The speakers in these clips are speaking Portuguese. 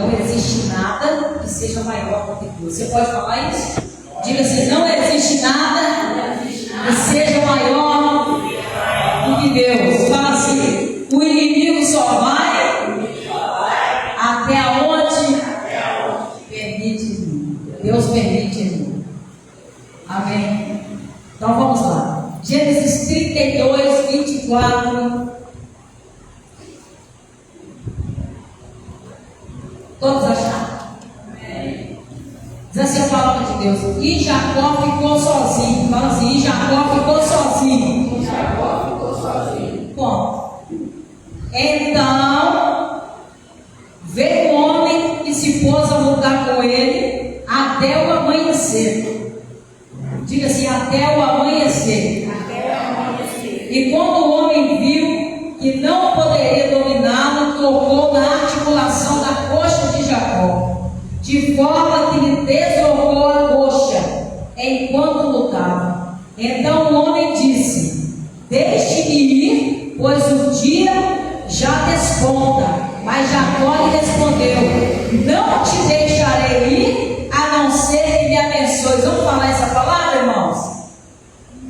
Não existe nada que seja maior do que Deus. Você pode falar isso? Diga assim: não existe nada que seja maior do que Deus. Fala assim: o inimigo só vai até onde permite ir. Deus permite ir. Amém? Então vamos lá. Gênesis 32, 24. Todos acharam? Diz assim a palavra de Deus: e Jacó ficou sozinho. Fala assim: e Jacó ficou sozinho. Bom, então veio um homem que se pôs a lutar com ele até o amanhecer. Diga assim: até o amanhecer. E quando o homem viu que não poderia dominá-lo, tocou na articulação da coxa de Jacó, de forma que lhe deslocou a coxa enquanto lutava. Então o homem disse: deixe-me ir, pois o dia já desponta. Mas Jacó lhe respondeu: não te deixarei ir, a não ser que me abençoes. Vamos falar essa palavra, irmãos?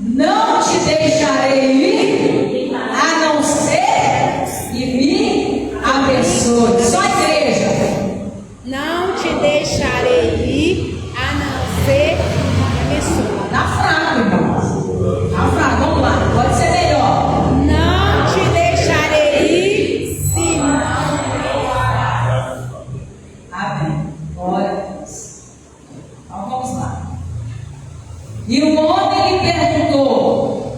Não te deixarei ir, a não ser que me abençoe. Só a igreja. Não te deixarei ir, a não ser que me abençoe. Tá fraco, irmãos. Tá fraco. Vamos lá. Pode ser melhor. Não te deixarei ir, se não. Amém. Glória a Deus. Então vamos lá. E o homem lhe perguntou: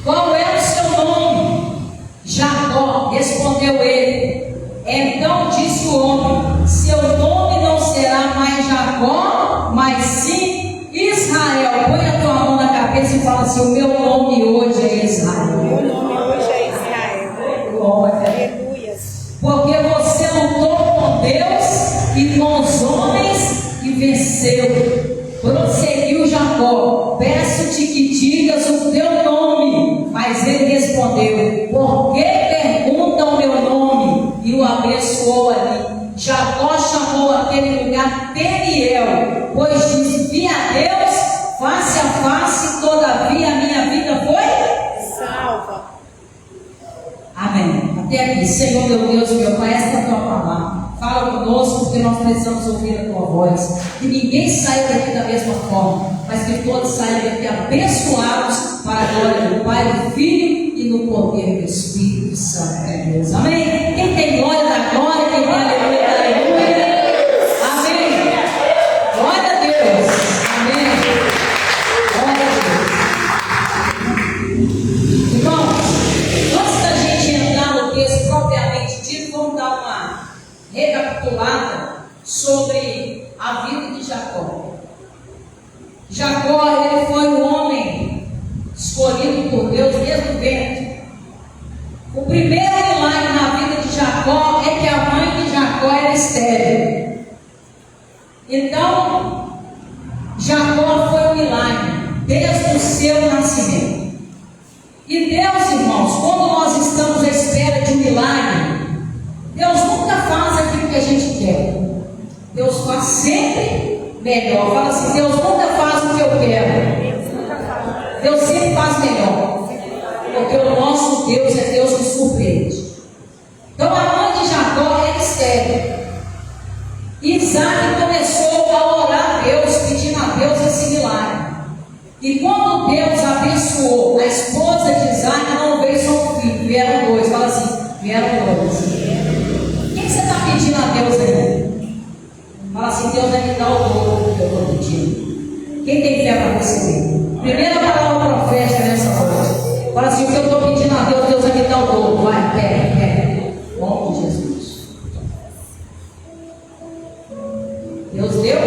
qual é o seu nome? Jacó, respondeu ele. Então disse o homem: seu nome não será mais Jacó, mas sim Israel. Põe a tua mão na cabeça e fala assim: o meu nome hoje é Israel. Meu nome hoje é Israel. Glória. Aleluias. Porque você lutou com Deus e com os homens e venceu. Prosseguiu Jacó: peço-te que digas o teu nome. Mas ele respondeu: por que pergunta o meu nome? E o abençoou ali. Jacó chamou aquele lugar Peniel, pois disse: vi a Deus face a face, todavia a minha vida foi Salva. Amém. Até aqui. Senhor meu Deus, meu Pai, esta é a tua palavra. Fala conosco, porque nós precisamos ouvir a tua voz. Que ninguém saia daqui da mesma forma, mas que todos saiam daqui abençoados para a glória do Pai, do Filho e no poder do Espírito Santo de Deus. Amém? Quem tem glória da glória, quem tem aleluia da aleluia. Amém. Glória a Deus. Amém. Glória a Deus. Irmãos, antes da gente entrar no texto propriamente dito, vamos dar uma recapitulada sobre a vida de Jacó. Jacó, ele foi um homem escolhido por Deus desde o ventre. O primeiro milagre na vida de Jacó é que a mãe de Jacó era estéril. Então, Jacó foi um milagre desde o seu nascimento. E Deus, irmãos, quando nós estamos à espera de um milagre, Deus nunca faz aquilo que a gente quer. Deus faz sempre melhor. Fala assim: Deus nunca faz o que eu quero. Deus sempre faz melhor. Porque o nosso Deus é Deus que surpreende. Então a mãe de Jacó era estéril. Isaac começou a orar a Deus, pedindo a Deus esse milagre. E quando Deus abençoou a esposa de Isaac, não veio só um filho, vieram dois. Fala assim: vieram dois. O que você está pedindo a Deus aí? Fala assim: Deus vai me dar o dobro que eu estou pedindo. Quem tem fé para receber? Primeira palavra profética nessa noite. Fala assim: o que eu estou pedindo a Deus, Deus vai me dar o dobro. Vai, pega. Em nome de Jesus. Deus deu.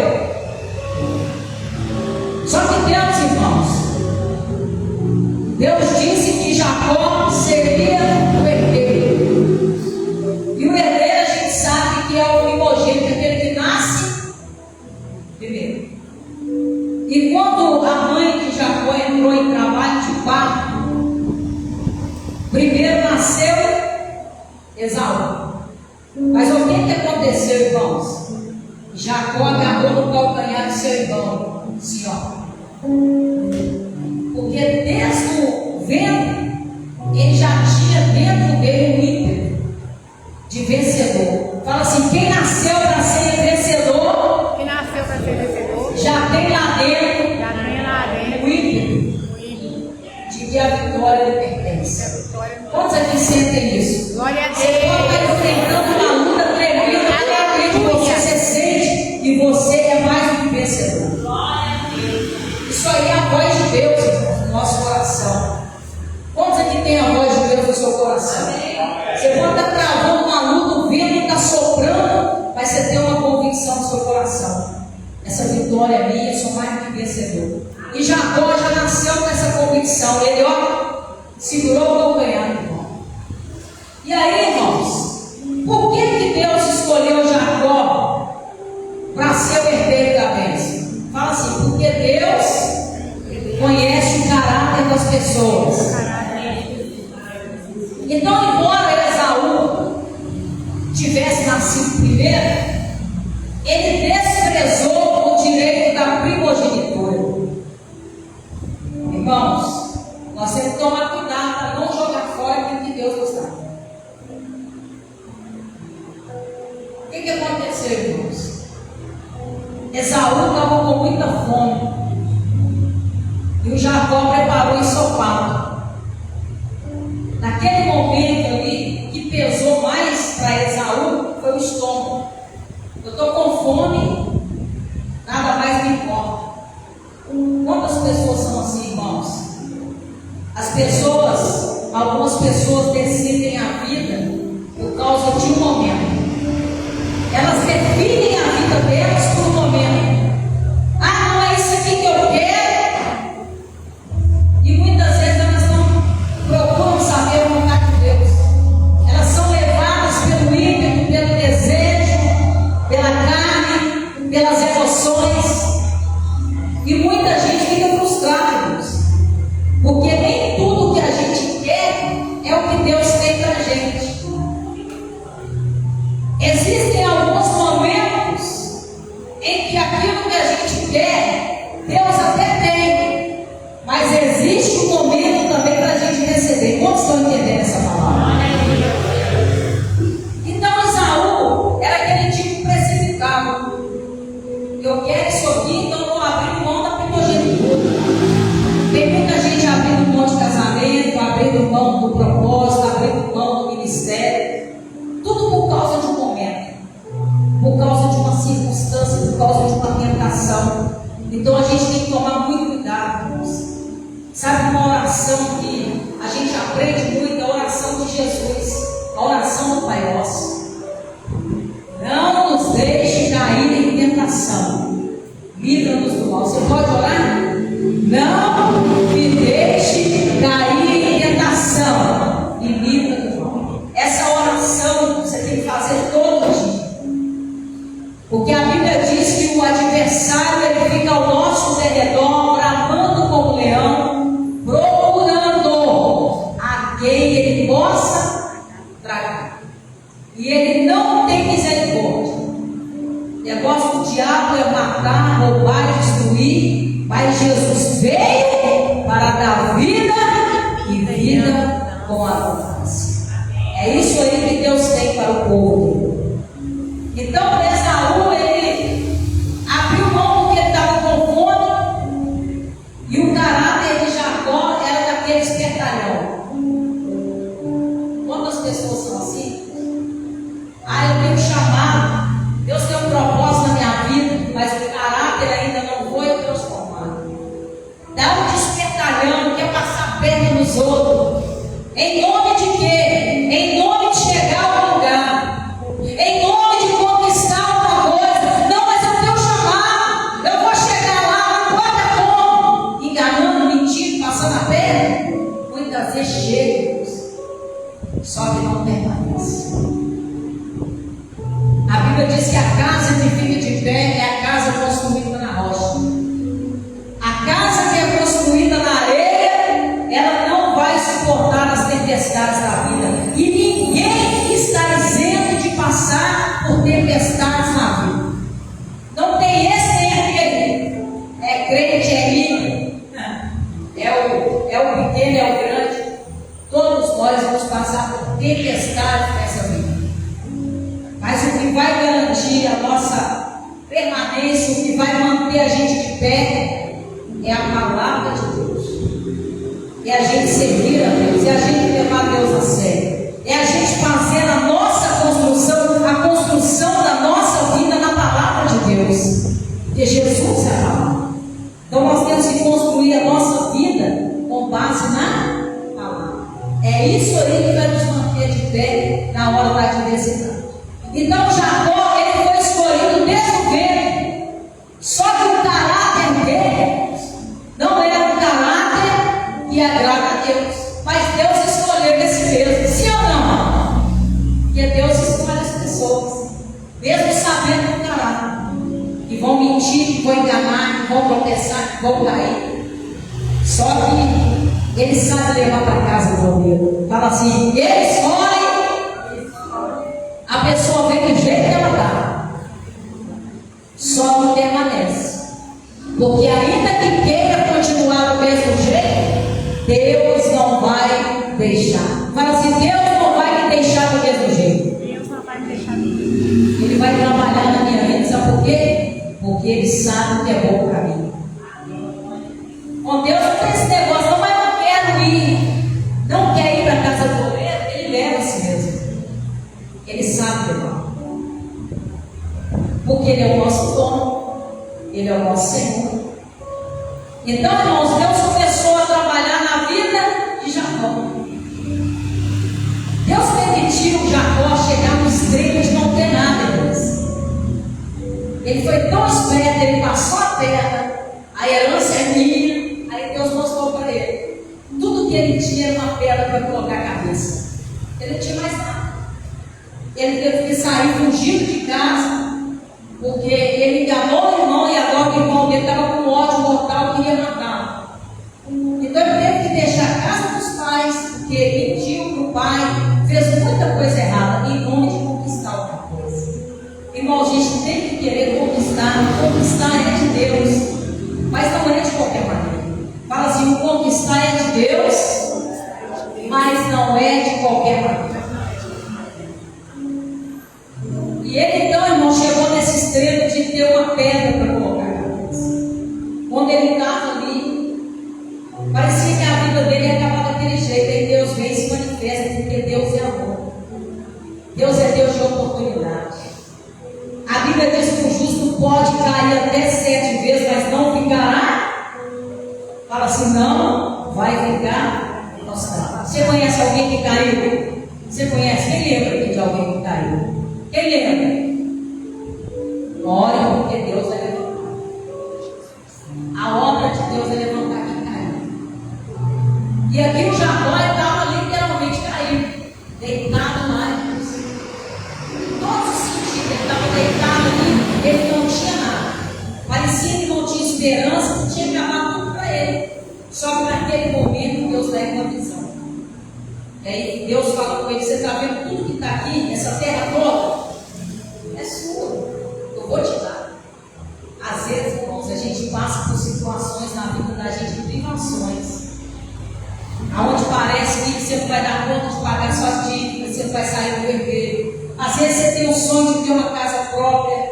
Só que Deus, irmãos, Deus disse que Jacó seria o herdeiro. E o herdeiro a gente sabe que é o primogênito, aquele que nasce primeiro. E quando a mãe de Jacó entrou em trabalho de parto, primeiro nasceu Esaú. Mas o que aconteceu, irmãos? irmãos, Jacó agarrou no calcanhar do seu irmão, assim, ó. Porque desde o ventre, ele já tinha dentro dele um ímpeto de vencedor. Fala assim: quem nasceu para ser vencedor, Que nasceu para ser vencedor, já tem lá dentro já tem lá dentro o ímpeto o ímpeto de que a vitória lhe da pertence. vitória. Quantos aqui sentem isso? Glória a Você pode estar Deus. enfrentando uma luta tremenda, totalmente você sente que você é mais do que vencedor. Isso aí é a voz de Deus, irmãos, no nosso coração. Quantos aqui tem a voz de Deus no seu coração? Você pode estar travando uma luta, o vento está soprando, mas você tem uma convicção no seu coração: essa vitória é minha, eu sou mais do que vencedor. E Jacó já nasceu com essa convicção. Ele, ó, segurou o calcanhar, irmão. E aí, irmãos, por que Deus escolheu Jacó para ser o herdeiro da bênção? Fala assim: porque Deus conhece o caráter das pessoas. Então, embora Esaú tivesse nascido primeiro, ele desprezou o direito da primogenitura. Irmãos, nós temos que tomar cuidado para não jogar fora aquilo que Deus nos dá. O que aconteceu, irmãos? Esaú estava com muita fome e o Jacó preparou ensopado. Naquele momento ali, que pesou mais para Esaú foi o estômago. Eu estou com fome, nada mais me importa. Quantas pessoas são assim, irmãos? As pessoas, algumas pessoas decidem a vida por causa de um momento. Elas definem a vida delas por um momento. Ah, não é isso aqui que eu quero. E muitas vezes elas não procuram saber a vontade de Deus. Elas são levadas pelo ímpeto, pelo desejo, pela carne, pelas emoções. E muita gente fica frustrada, irmãos, porque nem tudo que a gente quer é o que Deus tem para a gente. Existem alguns momentos em que aquilo que a gente quer, Deus até tem, mas existe um momento também para a gente receber. Quantos estão entendendo essa palavra? Então Esaú era aquele tipo precipitado. Eu quero isso aqui, então eu vou abrir mão da primogenitura. Tem muita gente abrindo mão de casamento, abrindo mão do propósito, abrindo mão do ministério. Tudo por causa de um momento, por causa de uma circunstância, por causa de uma tentação. Então a gente tem que tomar muito cuidado, irmãos. Sabe uma oração que a gente aprende muito? A oração de Jesus, a oração do Pai Nosso. Não nos deixe cair em tentação, livra-nos do mal. Você pode orar? Não me deixe cair em tentação e livra do mal. Essa oração você tem que fazer todo dia, porque a Bíblia diz que o adversário ele fica ao nosso derredor, bramando como leão, procurando a quem ele possa tragar. E ele não tem misericórdia. O negócio do diabo é matar, roubar e destruir, mas Jesus veio para dar vida e vida com abundância. É isso aí que Deus tem para o povo. Então Esaú, ele abriu mão porque ele estava com fome, e o caráter de Jacó era daquele espertalhão. Quantas pessoas são assim? Ah, eu tenho chamado, Deus tem um propósito na minha vida, mas o caráter ainda não foi transformado. Dá um despertalhão, quer passar perna nos outros. Em nome de quê? Em nome de chegar ao lugar. Em nome de conquistar uma coisa. Não, mas eu tenho chamado, eu vou chegar lá, não importa como. Enganando, mentindo, passando a perna. Muitas vezes chega, só que não permanece. A Bíblia diz que a casa que fica de pé é a casa construída na rocha. A casa que é construída na areia, ela não vai suportar as tempestades da vida. E ninguém está isento de passar por tempestades na garantir a nossa permanência, o que vai manter a gente de pé, é a palavra de Deus. É a gente servir a Deus, é a gente levar Deus a sério. É a gente fazer a nossa construção, a construção da nossa vida na palavra de Deus. Porque Jesus é a palavra. Então nós temos que construir a nossa vida com base na palavra. É isso aí que vai nos manter de pé na hora da adversidade. Então Jacó, ele foi escolhido desde o ventre. Só que o caráter dele não era um caráter que agrada a Deus. Mas Deus escolheu esse mesmo. Sim ou não? Porque Deus escolhe as pessoas, mesmo sabendo do caráter, que vão mentir, que vão enganar, que vão tropeçar, que vão cair. Só que ele sabe levar para casa o modelo. Fala assim, ele escolhe, a pessoa vem do jeito que ela está, só não permanece. Porque ainda que queira continuar do mesmo jeito, Deus não vai deixar. Fala assim, Deus não vai me deixar do mesmo jeito. Deus não vai deixar. Ele vai trabalhar na minha vida, sabe por quê? Porque Ele sabe o que é bom para mim. Com Deus não tem esse negócio, não, mas não quero ir. Não quer ir para a casa do oleiro, Ele leva a si mesmo. Ele sabe levar. Porque Ele é o nosso dono, Ele é o nosso Senhor. Então, irmãos, Deus começou a trabalhar na vida de Jacó. Deus permitiu Jacó chegar no extremo de não ter nada, irmãos. Ele foi tão esperto, ele passou a perna, a herança é minha. Aí Deus mostrou para ele: tudo que ele tinha era uma pedra para colocar a cabeça. Ele não tinha mais nada. Ele teve que sair fugindo de casa, porque ele enganou o irmão e agora o irmão dele estava com ódio mortal, queria matá-lo. Então ele teve que deixar a casa dos pais, porque mentiu para o pai, fez muita coisa errada em nome de conquistar alguma coisa. Irmão, a gente tem que querer conquistar. Conquistar é de Deus, mas não é de qualquer maneira. Fala assim, o conquistar é de Deus, mas não é de qualquer maneira. E ele então, irmão, chegou nesse extremo de ter uma pedra para colocar a cabeça. Quando ele estava ali, parecia que a vida dele ia acabar daquele jeito. Aí Deus vem e se manifesta, porque Deus é amor. Deus é Deus de oportunidade. A Bíblia diz que o justo pode cair até 7 vezes, mas não ficará. Fala assim, não vai ficar prostrado. Você conhece alguém que caiu? Você conhece? Quem lembra aqui de alguém que caiu? Quem lembra? Ore, porque Deus vai levantar. A obra de Deus é levantar quem caiu. E aqui o Jacó estava literalmente caído, deitado na área. Todos os sentidos, ele estava deitado ali, ele não tinha nada. Parecia que não tinha esperança, que tinha acabado tudo para ele. Só que naquele momento Deus dá uma visão. E aí Deus fala com ele: você está vendo tudo que está aqui, essa terra toda? É sua, eu vou te dar. Às vezes, irmãos, a gente passa por situações na vida da gente, privações, aonde parece que você não vai dar conta de pagar suas dívidas, você vai sair do vermelho. Às vezes você tem o sonho de ter uma casa própria,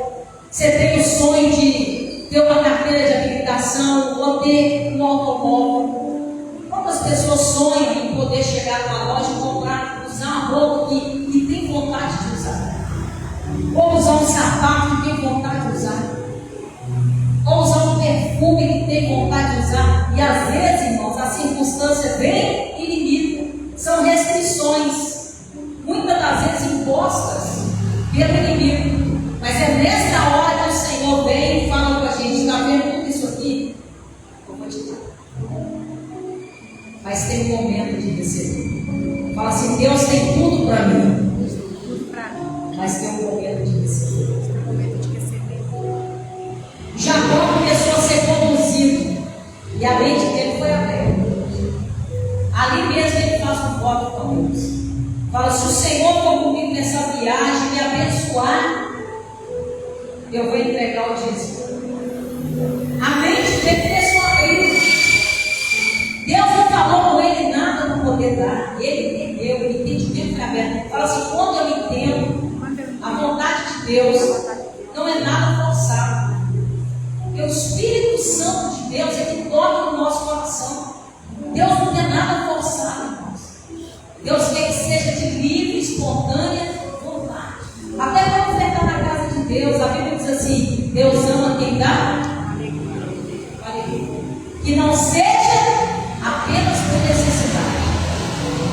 você tem o sonho de ter uma carteira de habilitação, ou ter um automóvel. Quantas pessoas sonham em poder chegar numa loja e comprar, usar uma roupa que tem vontade de usar? Ou usar um sapato que tem vontade de usar? Ou usar um perfume que tem vontade de usar? E às vezes, irmãos, a circunstância vem e limita. São restrições, muitas das vezes impostas pelo inimigo. Mas é nessa hora que o Senhor vem e fala para a gente: está vendo tudo isso aqui? Eu vou te dar. Mas tem um momento de receber. Fala assim: Deus tem tudo para mim, mas tem um momento de receber. Jacó começou a ser conduzido e a mente dele foi aberta. Ali mesmo ele faz um voto com Deus. Fala: se o Senhor for comigo nessa viagem e me abençoar, eu vou entregar o dízimo. A mente dele começou a abrir. Deus não falou com ele nada para poder dar. Ele entendeu, o entendimento foi aberto. Fala assim: quando eu entendo a vontade de Deus, é nada forçado. Porque o Espírito Santo de Deus, ele toca no nosso coração. Deus não quer nada forçado, irmãos. Deus quer que seja de livre, espontânea vontade. Até quando você está na casa de Deus, a Bíblia diz assim: Deus ama quem dá alegria. Que não seja apenas por necessidade.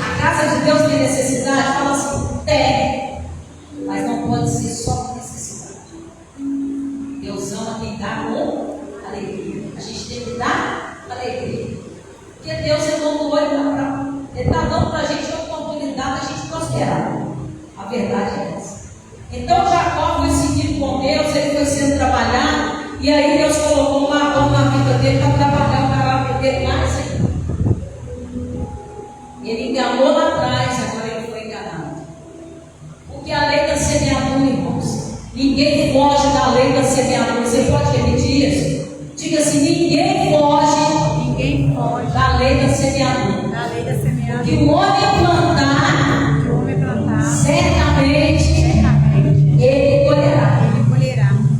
A casa de Deus tem necessidade? Fala assim, tem. Mas não pode ser só por necessidade. Deus ama quem dá com alegria. A gente tem que dar alegria. Porque Deus é dono do olho, Ele está dando para a gente a oportunidade de a gente prosperar. A verdade é essa. Então Jacó foi seguido com Deus, ele foi sendo trabalhado, e aí Deus colocou um Labão na vida dele para trabalhar o caráter dele mais ainda. Ele enganou lá atrás, agora ele foi enganado. Porque a lei da semeadura, irmãos, ninguém foge da lei da semeadura. Você pode repetir isso? Diga assim: ninguém foge da lei da semeadura. Que o homem plantar, certamente ele colherá.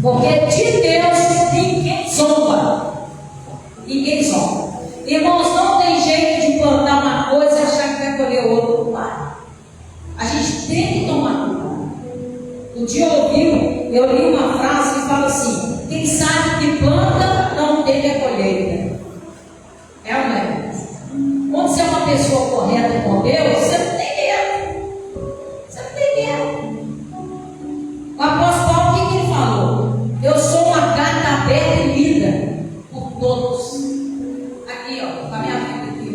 Porque de Deus ninguém zomba. Ninguém zomba. Irmãos, não tem jeito de plantar uma coisa e achar que vai colher outro lado. A gente tem que tomar cuidado. Um dia eu li uma frase que fala assim: quem sabe que planta não tem a colheita. É ou não é? Quando você é uma pessoa correta com Deus, você não tem medo. Você não tem medo. O apóstolo Paulo, o que ele falou? Eu sou uma carta aberta e lida por todos. Aqui, ó, com a minha vida aqui.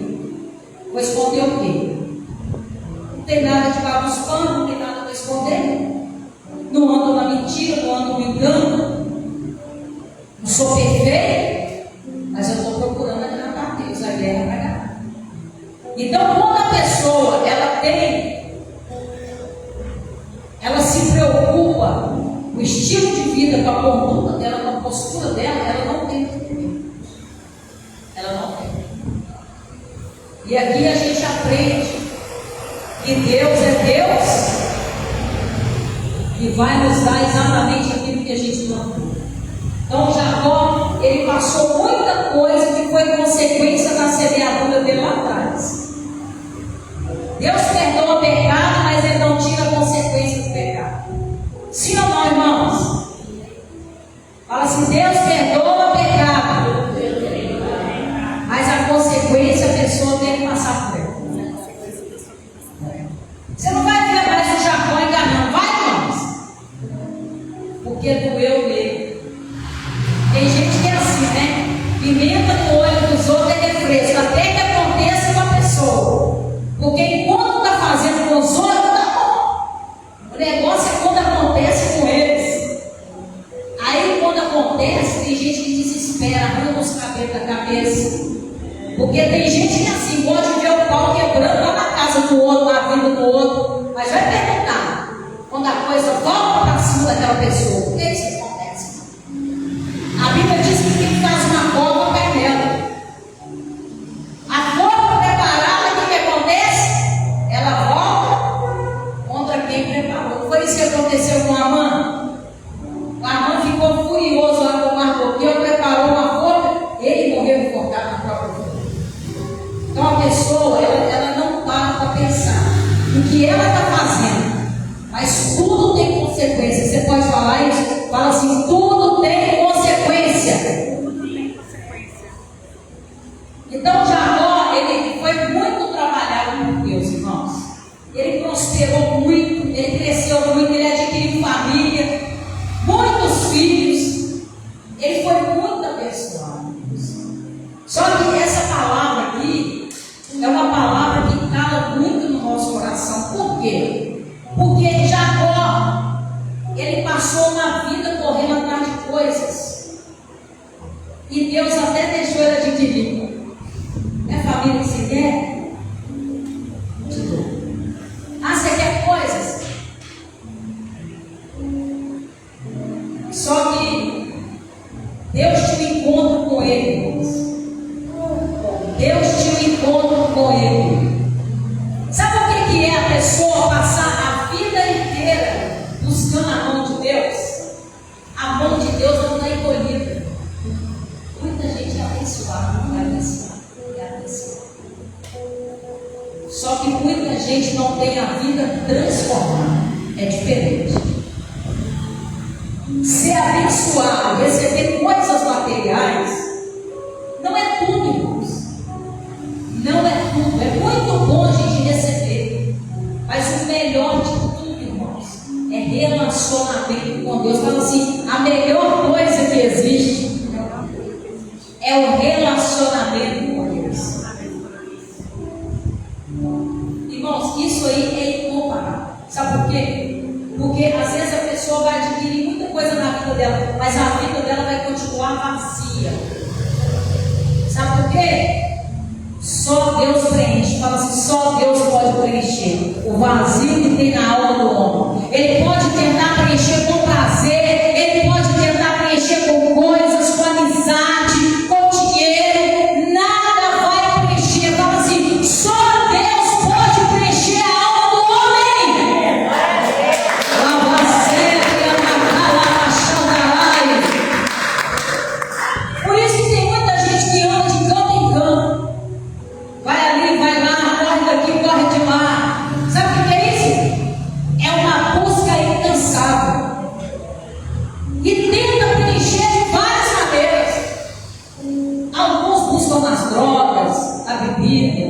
Vou esconder o quê? Não tem nada de bagunça, não tem nada para esconder. Não ando na mentira, não ando no engano. Não sou perfeito, mas eu estou procurando agradar a Deus, a guerra é agradar. Então, quando a pessoa ela se preocupa com o estilo de vida, com a conduta dela, com a postura dela, ela não tem medo. Ela não tem. E aqui a gente aprende que Deus é Deus e vai nos dar exatamente aquilo que a gente não. Então Jacó, ele passou muita coisa que foi consequência da semeadura dele lá atrás. Deus perdoa o pecado, mas ele não tira a consequência do pecado. Sim ou não, irmãos? Fala assim: Deus perdoa o pecado, mas a consequência a pessoa tem que passar por ela. Você não vai ver mais o Jacó enganando, vai, irmãos? Porque doeu nele. Tem gente que é assim, né? Pimenta no olho dos outros é refresco, até que aconteça com a pessoa. Porque enquanto está fazendo com os outros, tá bom. O negócio é quando acontece com eles. Aí quando acontece, tem gente que desespera, arranca os cabelos da cabeça. Porque tem gente que é assim, pode ver o pau quebrando lá na casa do outro, na vida do outro. Mas vai perguntar, quando a coisa volta para cima daquela pessoa, por que isso acontece? A Bíblia diz que quem faz uma cova cai nela. A cova preparada, o que acontece? Ela volta contra quem preparou. Foi isso que aconteceu com Amã. O Amã ficou furioso lá com o Mardoqueu, preparou uma cova, ele morreu enforcado na própria vida. Então a pessoa, ela não para para pensar no que ela está fazendo. Mas tudo tem consequência. Você pode falar isso? Fala assim: tudo tem consequência. Então Jacó, ele foi muito trabalhado por Deus, irmãos. Ele prosperou muito, ele cresceu muito, ele adquiriu família, muitos filhos. Ele foi muito abençoado. Só que essa palavra aqui é uma palavra que cala muito no nosso coração. Por quê? Porque Jacó, ele passou uma vida correndo atrás de coisas. E Deus até deixou ele adquirir. É a família que você quer? Te dou. Ah, você quer coisas? Só que Deus tinha um encontro com ele, irmãos. Deus tinha um encontro com ele. Sabe o que é a pessoa passar a vida inteira buscando a mão de Deus? A gente não tem a vida transformada. É diferente. Ser abençoado, receber coisas materiais, não é tudo, irmãos. Não é tudo. É muito bom a gente receber. Mas o melhor de tudo, irmãos, é relacionamento com Deus. Fala assim, a melhor coisa que existe é o relacionamento com Deus. Irmãos, isso aí é incomparável. Sabe por quê? Porque às vezes a pessoa vai adquirir muita coisa na vida dela, mas a vida dela vai continuar vazia. Sabe por quê? Só Deus preenche. Fala assim, só Deus pode preencher o vazio que tem na alma do homem. Ele pode tentar preencher com prazer, ele pode tentar preencher com coisas, com amizade, com dinheiro. Nada vai preencher. Fala assim, só Deus pode preencher a alma do homem. Por isso que tem muita gente que anda de canto em canto. Vai ali, vai lá, corre daqui, corre de lá. Sabe o que é isso? É uma busca incansável. E tenta preencher de várias maneiras. Alguns buscam nas drogas, na bebida.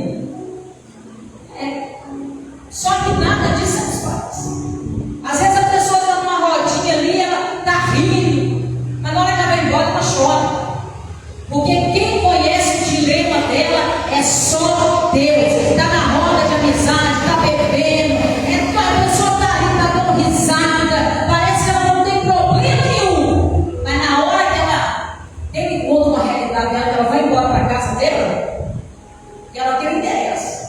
Só que nada disso satisfaz. Às vezes a pessoa está numa rodinha ali, ela está rindo, mas na hora que ela vai embora, ela chora. Porque quem conhece o dilema dela é só Deus. Está na roda de amizade, está bebendo, a pessoa está ali, está dando risada, parece que ela não tem problema nenhum. Mas na hora que ela tem um encontro com a realidade dela, ela vai embora para a casa dela, e ela tem um interesse.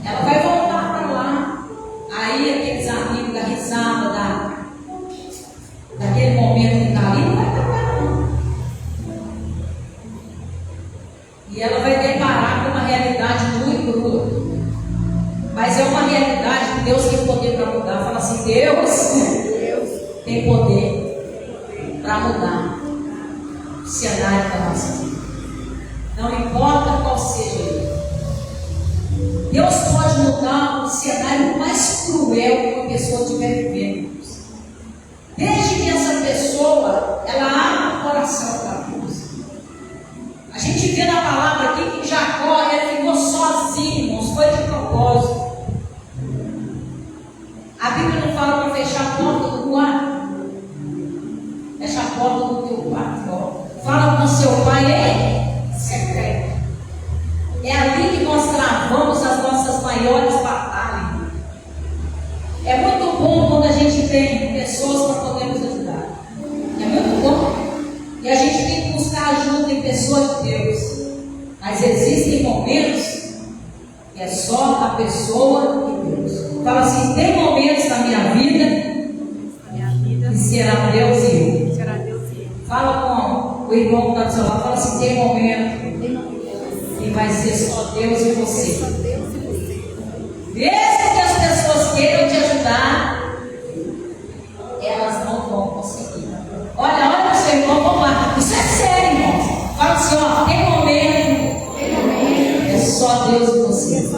Ela vai voltar para lá. Aí aqueles amigos da risada, daquele momento que está ali, não vai estar lá não. E ela vai deparar com uma realidade muito crua. Mas é uma realidade que Deus tem poder para mudar. Fala assim, Deus tem poder para mudar o cenário da nossa vida. Não importa qual seja ele. Deus pode mudar o cenário mais cruel que uma pessoa estiver vivendo. Desde que essa pessoa, ela abra o coração para Deus. A gente vê na palavra aqui que Jacó, ele ficou sozinho, irmãos, foi de propósito. A Bíblia não fala para fechar a porta do quarto. Fecha a porta do teu quarto. Fala com seu pai em secreto. É ali que nós travamos as nossas maiores batalhas. É muito bom quando a gente tem pessoas para podermos ajudar. É muito bom. E a gente tem que buscar ajuda em pessoas de Deus. Mas existem momentos que é só a pessoa de Deus. Fala assim, tem momentos na minha vida que será Deus e eu. Fala com o irmão que está do seu lado. Fala assim, tem momento que vai ser só Deus e você. Mesmo que as pessoas queiram te ajudar, elas não vão conseguir. Olha para o seu irmão, vamos lá. Isso é sério, irmão. Fala assim, ó, tem momento, é só Deus e você.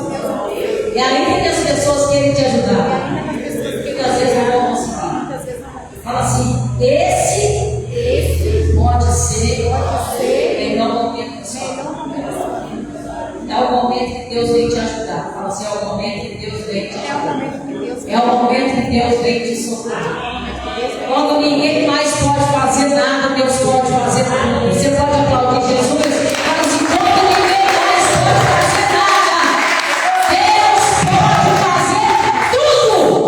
E ainda que as pessoas queiram te ajudar, muitas vezes não vão conseguir. Fala assim, esse pode ser o melhor momento da sua vida. É o momento que Deus vem te ajudar. Fala assim, é o momento que Deus vem te ajudar. É o momento que Deus vem te socorrer. Quando ninguém mais pode fazer nada, Deus pode fazer tudo. Você pode aplaudir Jesus. Fala assim, quando ninguém mais pode fazer nada, Deus pode fazer tudo.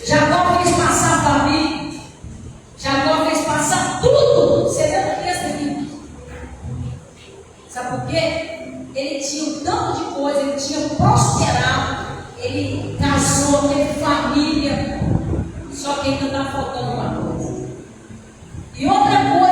Jacó fez passar família. Jacó fez passar tudo. Você vê o texto aqui. Sabe por quê? Ele tinha um tanto de coisa, ele tinha prosperado, ele casou, teve família, só que ainda está faltando uma coisa. E outra coisa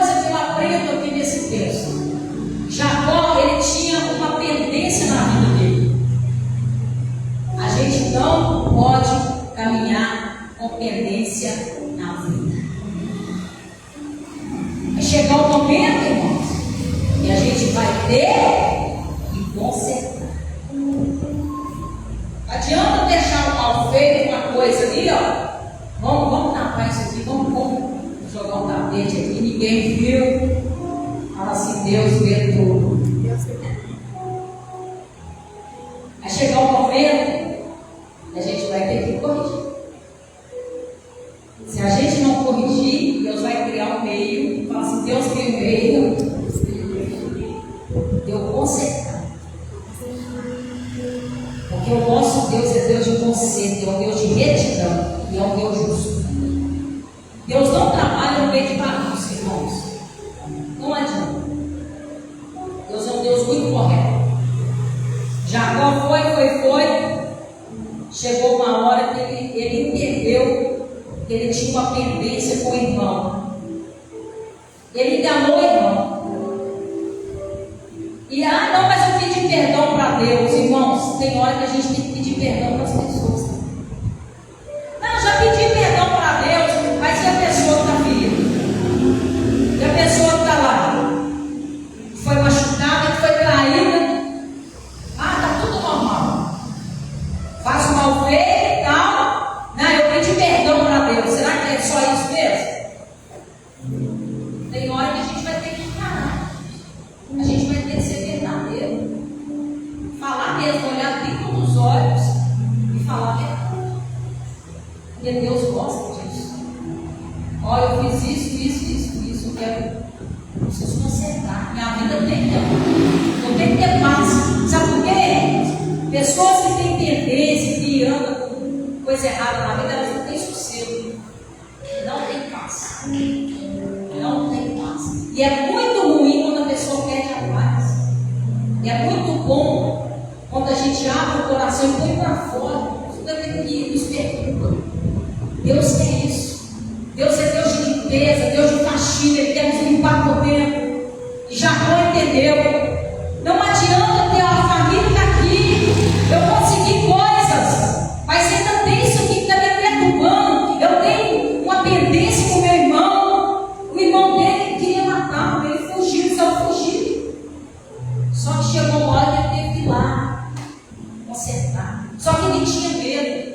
coisa ali, ó. Vamos tapar isso aqui, vamos jogar um tapete aqui, ninguém viu. Fala assim, Deus vê tudo. Vai chegar o momento, a gente vai ter que corrigir. Se a gente não corrigir, Deus vai criar um meio, fala assim, Deus tem um meio, de eu consertar. Porque o nosso Deus é Deus de conserto, é um Deus de retidão e é um Deus justo. Deus não trabalha no meio de bagunça, irmãos. Não adianta. Deus é um Deus muito correto. Jacó foi. Chegou uma hora que ele entendeu que ele tinha uma pendência com o irmão. Ele enganou o irmão. E não, mas eu pedi perdão para Deus. Irmãos, tem hora que a gente tem que pedir perdão para as pessoas. Não, já pedi perdão para Deus, mas e a pessoa que está ferida? E a pessoa que está lá? Foi machucada, que foi traída. Tá tudo normal. Faz o mal feito e tal. Não, eu pedi perdão para Deus. Será que é só isso mesmo? Tem hora que a gente vai ter que encarar. A gente vai ter que ser verdadeiro. Falar mesmo, olhar bem nos olhos e falar a verdade. Porque Deus gosta disso. Olha, eu fiz isso. Eu quero. Preciso consertar. Minha vida tem que ter. Eu tenho que ter paz. Sabe por quê? Pessoas que têm tendência, que andam com coisa errada na vida, elas não têm sossego. Não tem paz. Não tem paz. E é muito ruim quando a pessoa perde a paz. E é muito bom quando a gente abre o coração e põe para fora. Isso deve nos perturba. Deus quer isso. Deus é Deus de limpeza, Deus de faxina, Ele quer nos limpar por dentro. E Jacó entendeu. Não adianta ter uma família aqui, eu consegui coisas, mas ainda tem isso aqui que está me perturbando. Eu tenho uma pendência com o meu irmão. O irmão dele queria matar, ele fugiu, só fugiu. Só que chegou uma hora que ele teve que ir lá consertar. Só que ele tinha medo.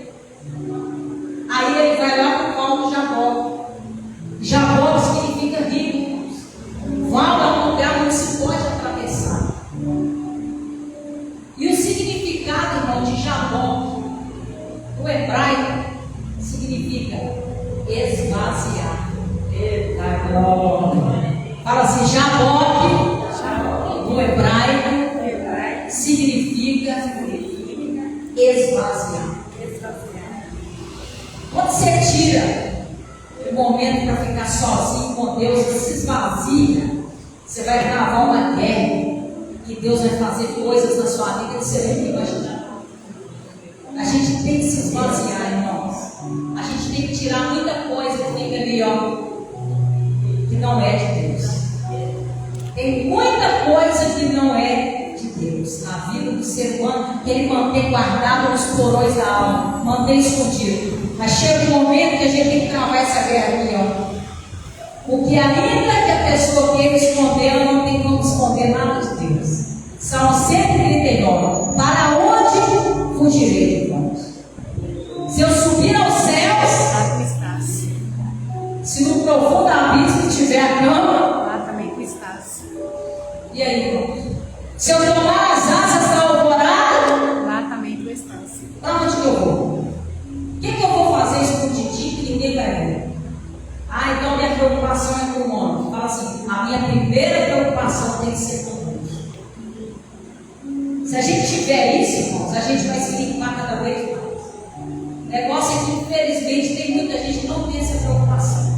Aí ele vai lá para o colo de Jacó. Jacó significa rico, irmãos. Val é um lugar onde se pode atravessar. E o significado, irmão, de Jacó, no hebraico, significa esvaziar. Eita glória! Fala assim, Jacó, no hebraico, significa esvaziar. Quando você tira o momento para ficar sozinho com Deus, você se esvazia, você vai gravar uma guerra e Deus vai fazer coisas na sua vida que você nem imaginar. A gente tem que se esvaziar, irmãos. A gente tem que tirar muita coisa que fica ali, ó, que não é de Deus. Tem muita coisa que não é de Deus na vida do ser humano, que ele mantém guardado nos porões da alma, mantém escondido. Mas chega um momento que a gente tem que travar essa guerra aqui, ó. Porque ainda que a pessoa queira esconder, ela não tem como esconder nada de Deus. Salmo 139. Para onde fugirei, irmãos? Se eu subir aos céus, se no profundo abismo tiver a cama, Lá também tu estás. e aí, irmãos? Se eu tomar as asas da alvorada, Lá também tu estás. para onde que eu vou? O que eu vou fazer escondidinho que ninguém vai ver? Então minha preocupação é com o homem. Fala assim, a minha primeira preocupação tem que ser com Deus. Se a gente tiver isso, irmãos, a gente vai se limpar cada vez mais. O negócio é que, infelizmente, tem muita gente que não tem essa preocupação.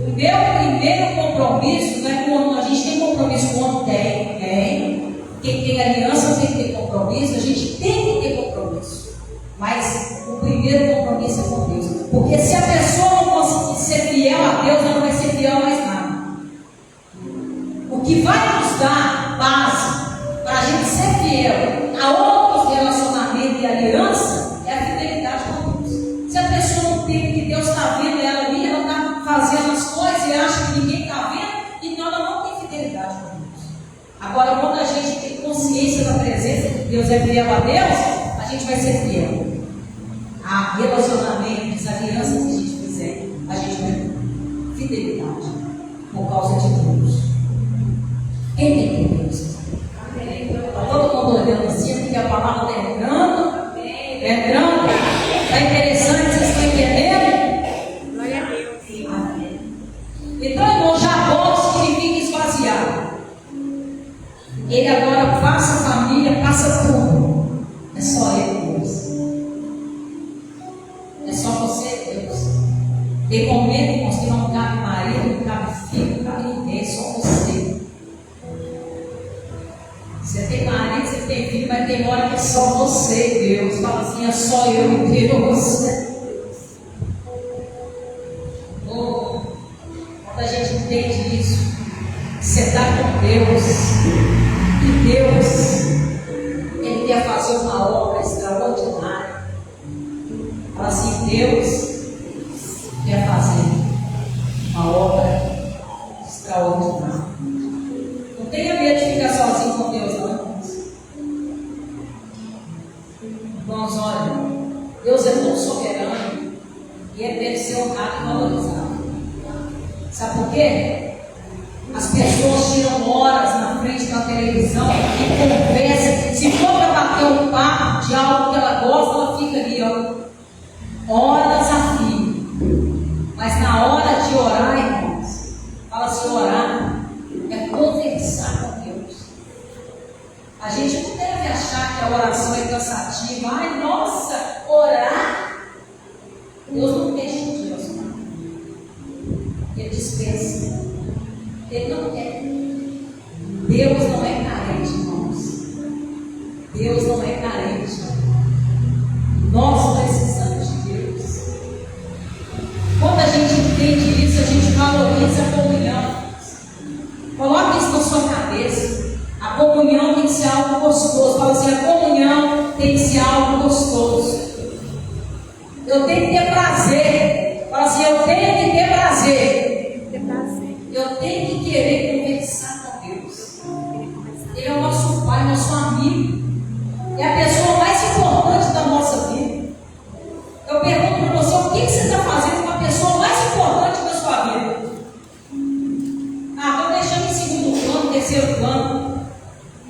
O meu primeiro compromisso não é com a gente tem compromisso com o homem, tem. Quem tem aliança tem que ter compromisso, a gente tem que ter compromisso. Mas o primeiro compromisso é com Deus. Porque se a pessoa não conseguir ser fiel a Deus, ela não vai ser fiel a mais nada. O que vai nos dar base para a gente ser fiel a outros relacionamentos e aliança é a fidelidade com Deus. Se a pessoa não tem que Deus está vendo ela ali, ela está fazendo as coisas e acha que ninguém está vendo, então ela não tem fidelidade com Deus. Agora, quando a gente tem consciência da presença de Deus, é fiel a Deus, a gente vai ser fiel a relacionamento, fidelidade por causa de Deus. Quem tem Deus? Está todo mundo olhando assim, porque a palavra está entrando. Está interessante, vocês estão entendendo? Glória a Deus. Amém. Então, irmão, Jacó significa esvaziar. Ele agora passa a família, passa tudo. É só ele, Deus. É só você, Deus. Tem momento, irmãos, que não cabe marido, não cabe filho, não cabe ninguém, só você. Você tem marido, você tem filho, mas tem hora que é só você, Deus. Fala assim, é só eu e Deus. Oh, quando a gente entende isso, você está com Deus, e Deus, Ele quer fazer uma obra extraordinária. Fala assim, Deus quer fazer uma obra extraordinária. Não tenha medo de ficar sozinho com Deus, não, irmãos. Irmãos, olha, Deus é muito soberano e Ele deve ser honrado e valorizado. Sabe por quê? As pessoas tiram horas na frente da televisão e conversam. Se for para bater um papo de algo que ela gosta, ela fica ali, ó, horas a fio. Mas na hora de orar, irmãos, fala-se orar é conversar com Deus. A gente não deve achar que a oração é cansativa. Ai, nossa, orar. Deus não deixa de Deus. Ele dispensa. Ele não quer. Deus não é carente, irmãos. Deus não é carente. Nós precisamos de Deus. Quando a gente entende isso, a gente valoriza a comunhão. Coloque isso na sua cabeça. A comunhão tem que ser algo gostoso. Fala assim, a comunhão tem que ser algo gostoso. Eu tenho que ter prazer. Fala assim, eu tenho que ter prazer. Eu tenho que querer conversar com Deus. Ele é o nosso Pai, nosso amigo. É a pessoa mais importante da nossa vida. Eu pergunto para você, o que você está fazendo com a pessoa mais importante da sua vida? Estou deixando em segundo plano, terceiro plano.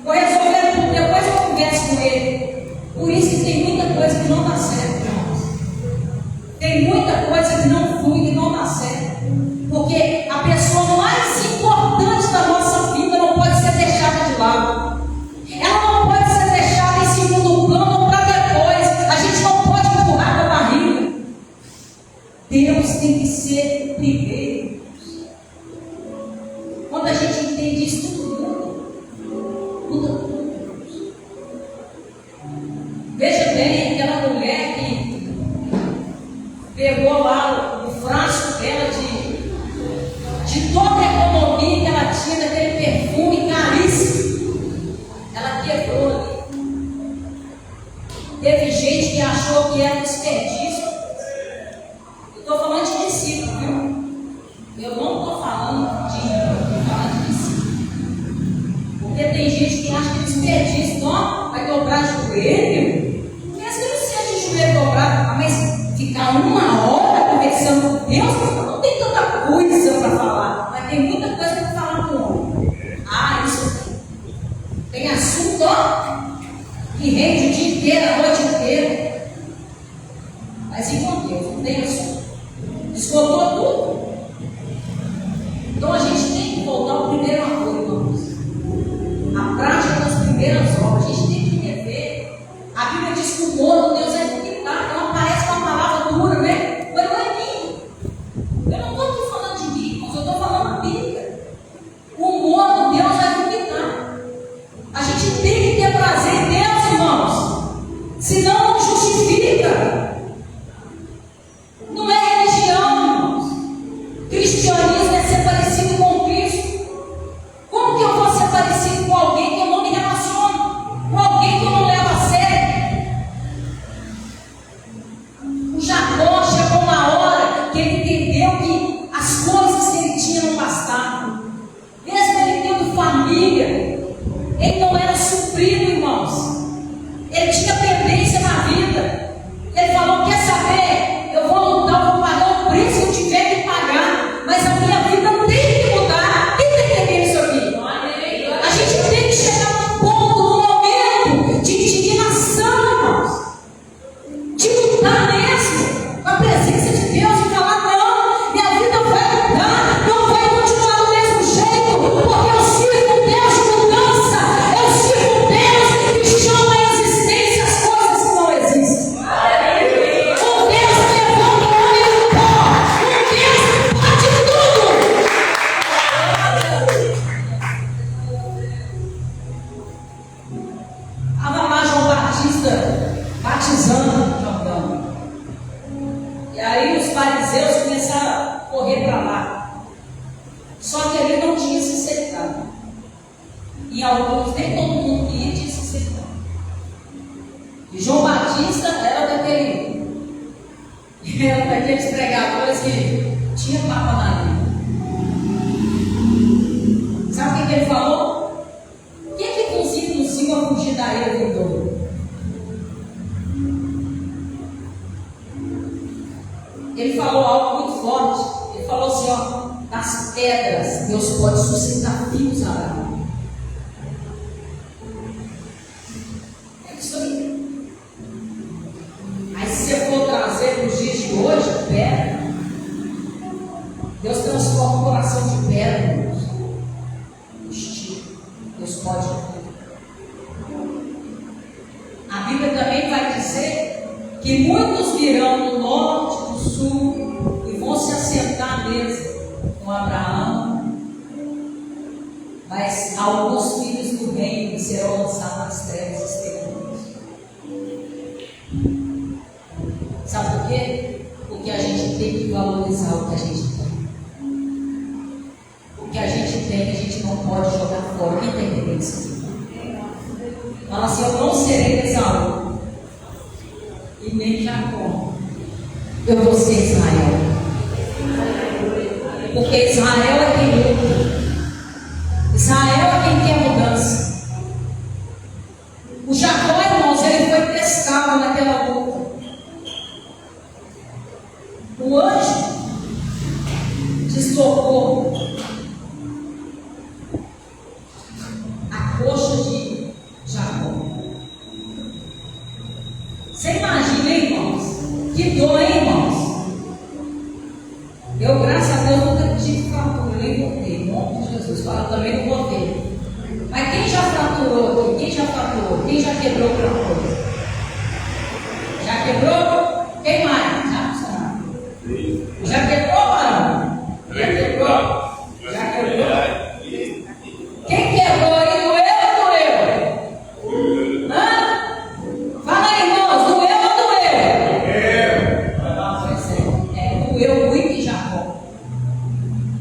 Vou resolver tudo, depois eu converso com ele. Por isso que tem muita coisa que não dá certo, irmãos. Tem muita coisa que não flui, que não dá certo. Porque a pessoa mais importante da nossa vida não pode ser deixada de lado. Ela não pode ser deixada em segundo plano ou para depois. A gente não pode empurrar com a barriga. Deus tem que ser o primeiro. Quando a gente entende isso, tudo muda. Muda tudo. Veja bem, aquela mulher que pegou lá o frasco dela de toda a economia que ela tinha, daquele perfume caríssimo, ela quebrou ali. Teve gente que achou que era desperdício. Eu estou falando de discípulo, viu? Eu não estou falando de dinheiro, eu estou falando de discípulo. Porque tem gente que acha que desperdício, então vai dobrar joelho. Mesmo que não seja de joelho dobrado, mas ficar uma hora conversando com Deus, não tem tanta coisa para falar, mas tem muita coisa para falar com o homem. Isso tem assunto, que rende o dia inteiro, a noite inteira. Mas e com Deus? Não tem assunto. Esgotou tudo. Então a gente tem que voltar ao primeiro amor, irmãos. A prática das primeiras obras. A gente tem que rever. A Bíblia diz que o modo Deus é vomitar. Então aparece uma palavra dura, né? Mas não é minha. Eu não estou aqui falando de mim, mas eu estou falando a Bíblia. O modo Deus vai vomitar. A gente tem que ter prazer em Deus, irmãos. Senão não justifica. Não é religião, irmãos. Cristianismo é ser parecido com Cristo. Como E aí os fariseus começaram a correr para lá. Só que ali não tinha se secado. Em alguns, nem todo mundo que ia tinha se secado. E João Batista era daqueles pregadores que tinha papa na língua. Sabe o que ele falou? O que conduziu a fugir da ira do doido? Ele falou algo muito forte. Ele falou assim, ó, das pedras Deus pode suscitar filhos arados. É isso aí. Aí se você for trazer para os dias de hoje, pedra, Deus transforma o coração de pedra, irmãos. Deus pode. A Bíblia também vai dizer que muitos virão do norte, do sul e vão se assentar à mesa com Abraão, mas alguns filhos do reino serão lançados nas trevas exteriores. Sabe por quê? Porque a gente tem que valorizar o que a gente tem. O que a gente tem, a gente não pode jogar fora. Quem está entendendo isso aqui? Fala assim, eu não serei Esaú e nem Jacó. Eu vou ser Israel. Porque Israel é quem luta. Israel é quem quer mudança. O Jacó, irmãos, ele foi testado naquela luta. O anjo deslocou a coxa de Jacó. Você imagina, hein, irmãos? Que dor, hein, irmãos? Eu, graças a Deus, nunca tive fratura, nem botei. Em nome de Jesus, fala, também não botei. Mas quem já fraturou aqui? Quem já fraturou? Quem já quebrou outra coisa? Já quebrou? Quem mais? Já quebrou, mano? Já quebrou? Já quebrou? Quem quebrou aí? Doeu ou doeu? Hã? Fala aí, irmãos, doeu ou doeu? Pois é, doeu muito em Jacó.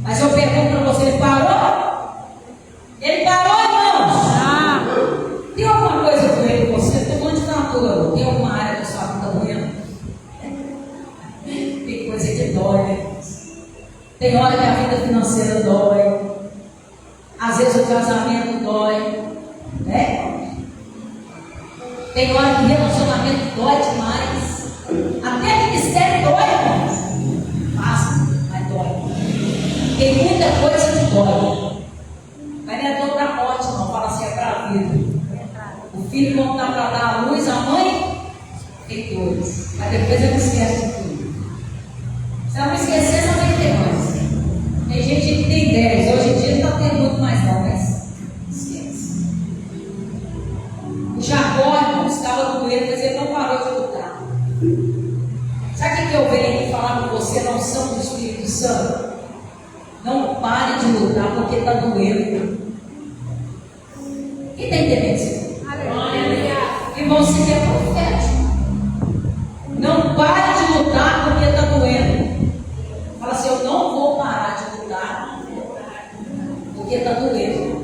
Mas eu pergunto para você, ele parou? Ele parou, irmãos? Tem alguma coisa doendo em você? Estou falando de fratura. Tem alguma área da sua vida doendo? Tem coisa que dói. Tem hora que a vida financeira dói. Às vezes o casamento dói. Né? Tem hora que relacionamento dói demais. Até ministério dói, irmãos. Passa, mas dói. Tem muita coisa que dói. Mas não é dor da morte, não. Fala assim, é para a vida. O filho, quando está para dar a luz, a mãe tem dores. Mas depois ele esquece de tudo. Se ela não esquecer, ela vai ter mais. Tem gente que tem 10, hoje em dia não está tendo muito mais não, mas esquece. O Jacó, irmão, estava doendo, mas ele não parou de lutar. Sabe o que eu venho aqui falar com você? Não são do Espírito Santo. Não pare de lutar porque está doendo. Quem está entendendo isso? Irmão, você é profético. Não pare de lutar porque está doendo. Fala assim, eu não vou parar de lutar porque está doendo.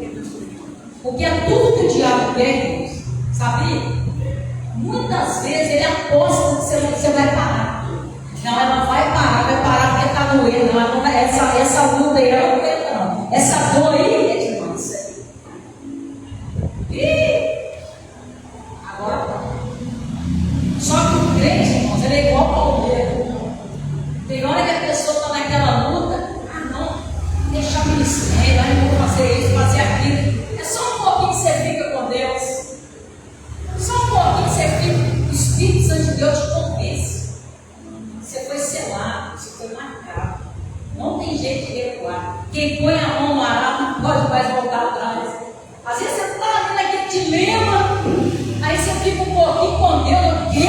Porque é tudo que o diabo quer, sabia? Muitas vezes ele aposta que você vai parar. Não, ela vai parar porque está doendo. Não, essa luta aí ela não aguenta não. Essa dor aí é demais. Agora tá. Só que o crente, irmãos, ele é igual ao palmeiro. Tem hora que a pessoa está naquela luta, não, deixar o ministério, aí eu vou fazer isso, fazer aquilo. É só um pouquinho que você fica com Deus. Só um pouquinho que você fica, o Espírito Santo de Deus te convence. Você foi selado, você foi marcado. Não tem jeito de recuar. Quem põe a mão no arado não pode mais voltar atrás. Às vezes você está ali naquele dilema, aí você fica um pouquinho com Deus. O quê?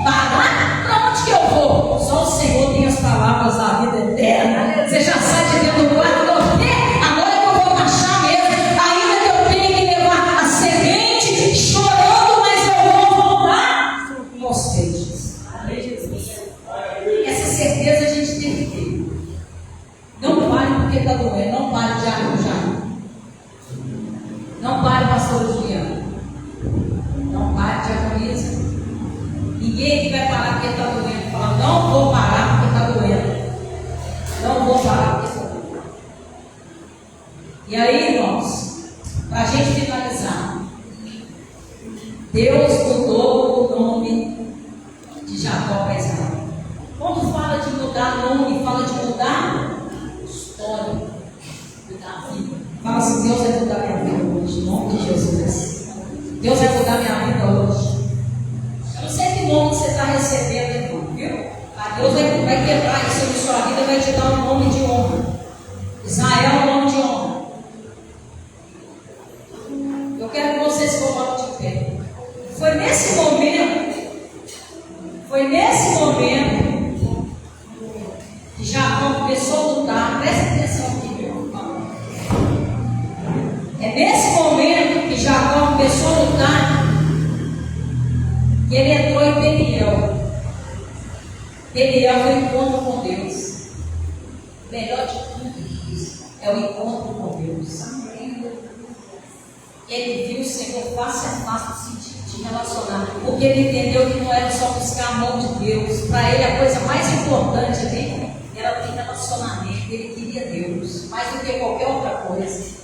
Parar? Para onde que eu vou? Só o Senhor tem as palavras da vida eterna. Você já sai de dentro do quarto. O quê? Agora que eu vou marchar mesmo. Ainda que eu tenha que levar a semente, chorando, mas eu vou voltar. Meus peixes. Essa certeza a gente tem que ter. Não pare porque está doendo, não pare de arranjar. Não pare, pastor Juliana. Não pare de agonia. Ninguém aqui vai parar porque está doendo. Fala, não vou parar porque está doendo. Não vou parar porque está doendo. E aí, irmãos, para a gente finalizar, Deus mudou o nome de Jacó para Israel. Quando fala de mudar nome, fala de mudar história, mudar a vida. Fala assim, Deus vai mudar minha vida hoje, em nome de Jesus. Deus vai mudar minha vida hoje. Eu não sei que nome você está recebendo, irmão, viu? Mas Deus vai quebrar isso na sua vida e vai te dar um nome de honra. Israel é um nome de honra. Eu quero que vocês se coloquem de pé. Foi nesse momento que Jacó começou a lutar. Presta atenção aqui, meu irmão. É nesse momento que Jacó começou a lutar que ele entrou em Peniel. Peniel foi o encontro com Deus. Melhor de tudo isso é o encontro com Deus. Ele viu o Senhor face a face no sentido de relacionar, porque ele entendeu que não era só buscar a mão de Deus. Para ele a coisa mais importante ali era ter relacionamento. Ele queria Deus mais do que qualquer outra coisa.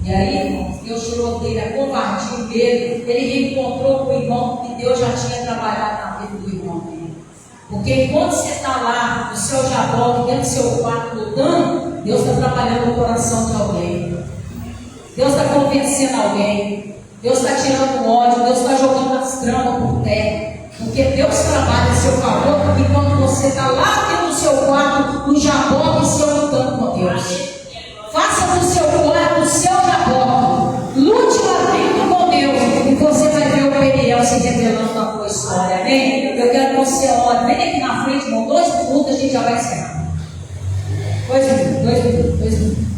E aí, irmãos, Deus tirou dele a covardia, o medo. Ele reencontrou com o irmão que Deus já tinha trabalhado na vida do irmão dele. Porque enquanto você está lá no seu jaboque, dentro do seu quarto lutando, Deus está trabalhando no coração de alguém. Deus está convencendo alguém. Deus está tirando o ódio. Deus está jogando as tramas por terra. Porque Deus trabalha a seu favor enquanto você está lá dentro do seu quarto, no jaboque, seu lutando com Deus. Faça do seu quarto o seu jaboque. Lute lá dentro com Deus. E você vai ver o Peniel se revelando na sua história. Amém? Eu quero que você ore. Vem aqui na frente, irmão. 2 minutos, a gente já vai encerrar. 2 minutos.